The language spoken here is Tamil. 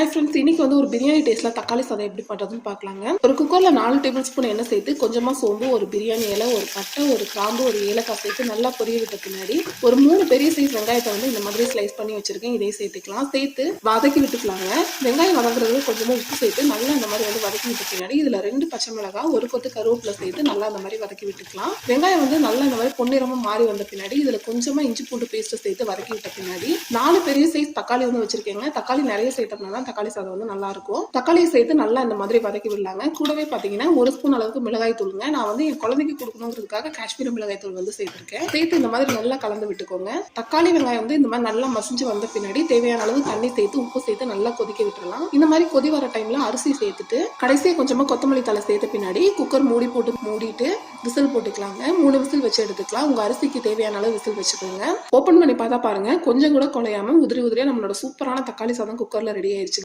ஹாய் ஃப்ரெண்ட்ஸ், இன்னைக்கு வந்து ஒரு பிரியாணி டேஸ்ட்டில் தக்காளி சாதம் எப்படி பண்ணுறதுன்னு பார்க்கலாங்க. ஒரு குக்கரில் 4 டேபிள் ஸ்பூன் எண்ணெய் சேர்த்து கொஞ்சமாக சோம்பு, ஒரு பிரியாணி இலை, ஒரு பட்டை, ஒரு கிராம்பு, ஒரு ஏலக்காய் சேர்த்து நல்லா பொரிய விட்ட பின்னாடி ஒரு 3 பெரிய சைஸ் வெங்காயத்தை வந்து இந்த மாதிரி ஸ்லைஸ் பண்ணி வச்சிருக்கேன். இதையும் சேர்த்துக்கலாம். சேர்த்து வதக்கி விட்டுக்கலாங்க. வெங்காயம் வதங்குறது கொஞ்சமாக உப்பு சேர்த்து நல்லா இந்த மாதிரி வந்து வதக்கி விட்ட பின்னாடி இதில் 2 பச்சை மிளகாய், ஒரு கொத்து கருவேப்பிலை சேர்த்து நல்லா இந்த மாதிரி வதக்கி விட்டுக்கலாம். வெங்காயம் வந்து நல்லா இந்த மாதிரி பொன்னிறமாக மாறி வந்த பின்னாடி இதில் கொஞ்சமாக இஞ்சி பூண்டு பேஸ்ட்டை சேர்த்து வதக்கி விட்ட பின்னாடி 4 பெரிய சைஸ் தக்காளி வந்து வச்சிருக்கேங்க. தக்காளி நிறைய சேர்த்தோம்னா தக்காளி சாதம் வந்து நல்லா இருக்கும். தக்காளியை சேர்த்து நல்லா இந்த மாதிரி வதக்கி விடலாங்க. கூடவே பாத்தீங்கன்னா 1 ஸ்பூன் அளவுக்கு மிளகாய் தூளுங்க. நான் வந்து என் குழந்தைக்கு கொடுக்கணுங்கிறதுக்காக காஷ்மீரி மிளகாய் தூள் வந்து சேர்த்திருக்கேன். சேர்த்து இந்த மாதிரி நல்லா கலந்து விட்டுக்கோங்க. தக்காளி வெங்காயம் வந்து இந்த மாதிரி நல்லா மசிஞ்சு வந்த பின்னாடி தேவையான அளவு தண்ணி சேர்த்து உப்பு சேர்த்து நல்லா கொதிக்க விட்டுறலாம். இந்த மாதிரி கொதி வர டைம்ல அரிசி சேர்த்துட்டு கடைசியா கொஞ்சமா கொத்தமல்லி தலை சேர்த்த பின்னாடி குக்கர் மூடி போட்டு மூடிட்டு விசில் போட்டுக்கலாங்க. 3 விசில் வச்சு எடுத்துக்கலாம். உங்க அரிசிக்கு தேவையான அளவு விசில் வச்சுக்கோங்க. ஓபன் பண்ணி பார்த்தா பாருங்க, கொஞ்சம் கூட குலையாம உதிரி உதிரியா நம்மளோட சூப்பரான தக்காளி சாதம் குக்கர்ல ரெடி ஆயிடுச்சு.